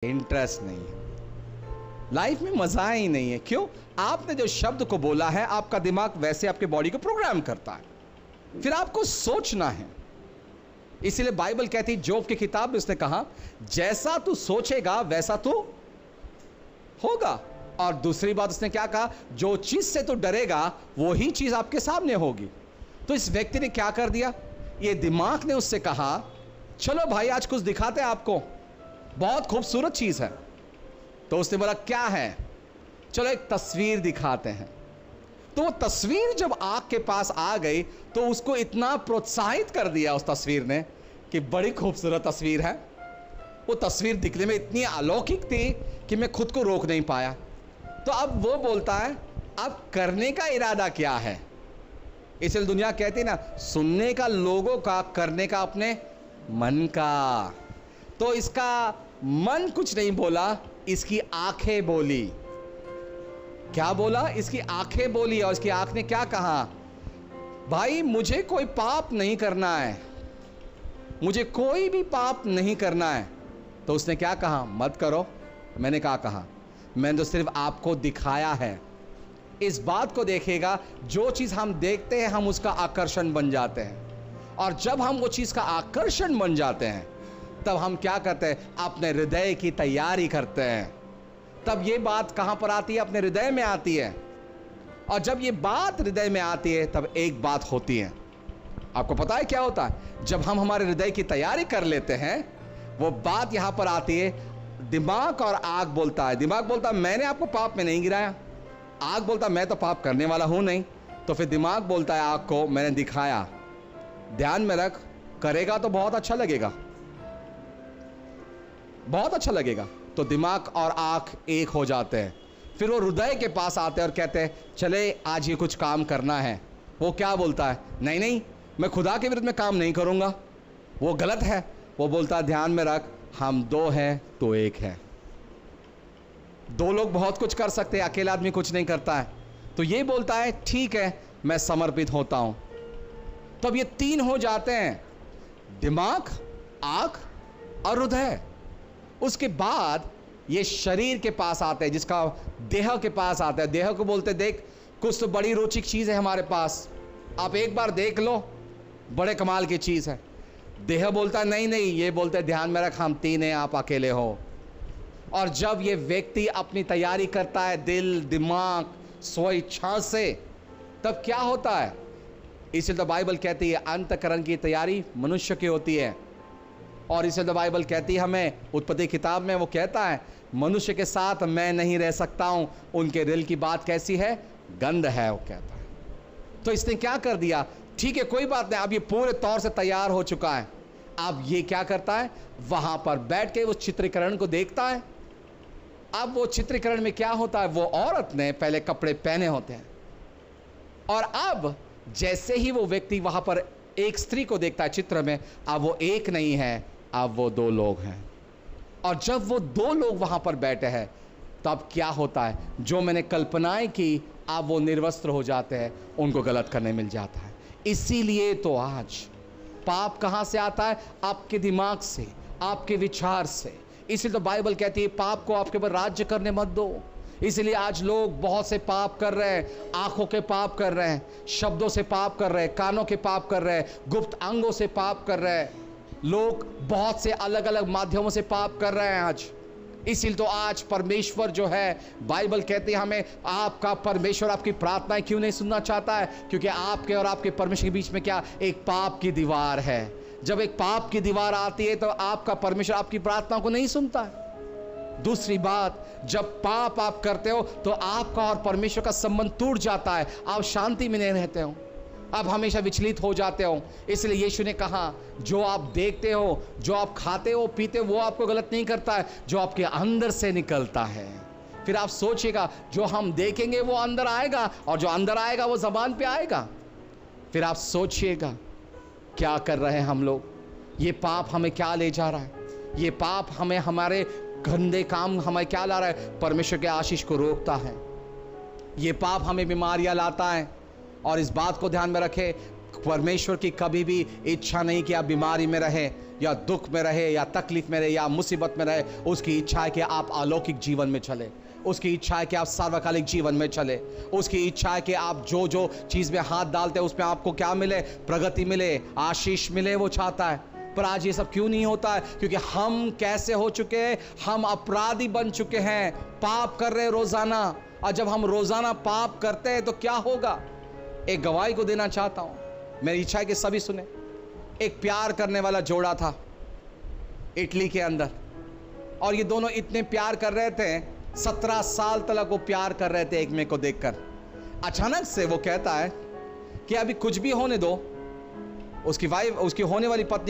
Interest नहीं है, life में मजा ही नहीं है। क्यों? आपने जो शब्द को बोला है, आपका दिमाग वैसे आपके बॉडी को प्रोग्राम करता है, फिर आपको सोचना है। इसीलिए बाइबल कहती है, जोब की किताब में उसने कहा, जैसा तू सोचेगा वैसा तू होगा। और दूसरी बात उसने क्या कहा, जो चीज से तू डरेगा वही चीज आपके सामने होगी। तो इस व्यक्ति ने क्या कर दिया, ये दिमाग ने उससे कहा, चलो भाई आज कुछ दिखाते हैं आपको, बहुत खूबसूरत चीज है। तो उसने बोला क्या है, चलो एक तस्वीर दिखाते हैं। तो वो तस्वीर जब आंख के पास आ गई तो उसको इतना प्रोत्साहित कर दिया उस तस्वीर ने कि बड़ी खूबसूरत तस्वीर है। वो तस्वीर दिखने में इतनी अलौकिक थी कि मैं खुद को रोक नहीं पाया। तो अब वो बोलता है, अब करने का इरादा क्या है। इसलिए दुनिया कहती है ना, सुनने का लोगों का, करने का अपने मन का। तो इसका मन कुछ नहीं बोला, इसकी आंखें बोली। क्या बोला? इसकी आंखें बोली। और इसकी आंख ने क्या कहा, भाई मुझे कोई पाप नहीं करना है, मुझे कोई भी पाप नहीं करना है। तो उसने क्या कहा, मत करो। मैंने कहा मैंने तो सिर्फ आपको दिखाया है। इस बात को देखिएगा, जो चीज हम देखते हैं हम उसका आकर्षण बन जाते हैं, और जब हम वो चीज का आकर्षण बन जाते हैं तब हम क्या करते हैं, अपने हृदय की तैयारी करते हैं। तब ये बात कहां पर आती है, अपने हृदय में आती है। और जब ये बात हृदय में आती है तब एक बात होती है। आपको पता है क्या होता है, जब हम हमारे हृदय की तैयारी कर लेते हैं, वो बात यहां पर आती है, दिमाग और आग बोलता है। दिमाग बोलता है मैंने आपको पाप में नहीं गिराया। आग बोलता मैं तो पाप करने वाला हूं नहीं। तो फिर दिमाग बोलता है आग को, मैंने दिखाया, ध्यान में रख, करेगा तो बहुत अच्छा लगेगा, बहुत अच्छा लगेगा। तो दिमाग और आंख एक हो जाते हैं। फिर वो हृदय के पास आते हैं और कहते हैं चले आज ये कुछ काम करना है। वो क्या बोलता है, नहीं नहीं मैं खुदा के विरुद्ध में काम नहीं करूंगा, वो गलत है। वो बोलता है ध्यान में रख, हम दो हैं तो एक है। दो लोग बहुत कुछ कर सकते हैं, अकेला आदमी कुछ नहीं करता है। तो ये बोलता है ठीक है मैं समर्पित होता हूं। तब ये तीन हो जाते हैं, दिमाग, आंख और हृदय। उसके बाद ये शरीर के पास आते हैं, जिसका देह के पास आता है। देह को बोलते देख कुछ तो बड़ी रोचक चीज है हमारे पास, आप एक बार देख लो, बड़े कमाल की चीज है। देह बोलता है नहीं नहीं, ये बोलते हैं ध्यान में रख, हम तीन हैं, आप अकेले हो। और जब ये व्यक्ति अपनी तैयारी करता है दिल दिमाग स्वेच्छा से, तब क्या होता है, इसलिए तो बाइबल कहती है अंतःकरण की तैयारी मनुष्य की होती है। और इसलिए तो बाइबल कहती है हमें, उत्पत्ति किताब में वो कहता है, मनुष्य के साथ मैं नहीं रह सकता हूं, उनके दिल की बात कैसी है, गंध है, वो कहता है। तो इसने क्या कर दिया, ठीक है कोई बात नहीं, अब ये पूरे तौर से तैयार हो चुका है। अब ये क्या करता है, वहां पर बैठ के उस चित्रीकरण को देखता है। अब वो चित्रीकरण में क्या होता है, वो औरत ने पहले कपड़े पहने होते हैं, और अब जैसे ही वो व्यक्ति वहां पर एक स्त्री को देखता है चित्र में, अब वो एक नहीं है, अब वो दो लोग हैं। और जब वो दो लोग वहां पर बैठे हैं, तब क्या होता है, जो मैंने कल्पनाएं की अब वो निर्वस्त्र हो जाते हैं, उनको गलत करने मिल जाता है। इसीलिए तो आज पाप कहां से आता है, आपके दिमाग से, आपके विचार से। इसलिए तो बाइबल कहती है पाप को आपके ऊपर राज्य करने मत दो। इसलिए आज लोग बहुत से पाप कर रहे हैं, आंखों के पाप कर रहे हैं, शब्दों से पाप कर रहे हैं, कानों के पाप कर रहे हैं, गुप्त अंगों से पाप कर रहे हैं। लोग बहुत से अलग अलग माध्यमों से पाप कर रहे हैं आज। इसलिए तो आज परमेश्वर जो है, बाइबल कहती है हमें, आपका परमेश्वर आपकी प्रार्थनाएं क्यों नहीं सुनना चाहता है, क्योंकि आपके और आपके परमेश्वर के बीच में क्या, एक पाप की दीवार है। जब एक पाप की दीवार आती है तो आपका परमेश्वर आपकी प्रार्थना को नहीं सुनता है। दूसरी बात, जब पाप आप करते हो तो आपका और परमेश्वर का संबंध टूट जाता है, आप शांति में नहीं रहते हो, आप हमेशा विचलित हो जाते हो। इसलिए यीशु ने कहा, जो आप देखते हो, जो आप खाते हो पीते हो, वो आपको गलत नहीं करता है, जो आपके अंदर से निकलता है। फिर आप सोचिएगा, जो हम देखेंगे वो अंदर आएगा, और जो अंदर आएगा वो जबान पे आएगा। फिर आप सोचिएगा क्या कर रहे हैं हम लोग, ये पाप हमें क्या ले जा रहा है, ये पाप हमें, हमारे गंदे काम हमें क्या ला रहा है, परमेश्वर के आशीष को रोकता है। ये पाप हमें बीमारियां लाता है। और इस बात को ध्यान में रखें, परमेश्वर की कभी भी इच्छा नहीं कि आप बीमारी में रहे या दुख में रहे या तकलीफ में रहे या मुसीबत में रहे। उसकी इच्छा है कि आप अलौकिक जीवन में चले। उसकी इच्छा है कि आप सार्वकालिक जीवन में चले। उसकी इच्छा है कि आप जो जो चीज़ में हाथ डालते हैं उसमें आपको क्या मिले, प्रगति मिले, आशीष मिले, वो चाहता है। पर आज ये सब क्यों नहीं होता है? क्योंकि हम कैसे हो चुके हैं, हम अपराधी बन चुके हैं, पाप कर रहे हैं रोजाना। और जब हम रोजाना पाप करते हैं तो क्या होगा? एक गवाही को देना चाहता हूं, मेरी इच्छा है कि सभी सुने। एक प्यार करने वाला जोड़ा था इटली के अंदर, और ये दोनों इतने प्यार कर रहे थे, 17 साल तक वो प्यार कर रहे थे एक में को देखकर। अचानक से वो कहता है कि अभी कुछ भी होने दो। उसकी वाइफ, उसकी होने वाली पत्नी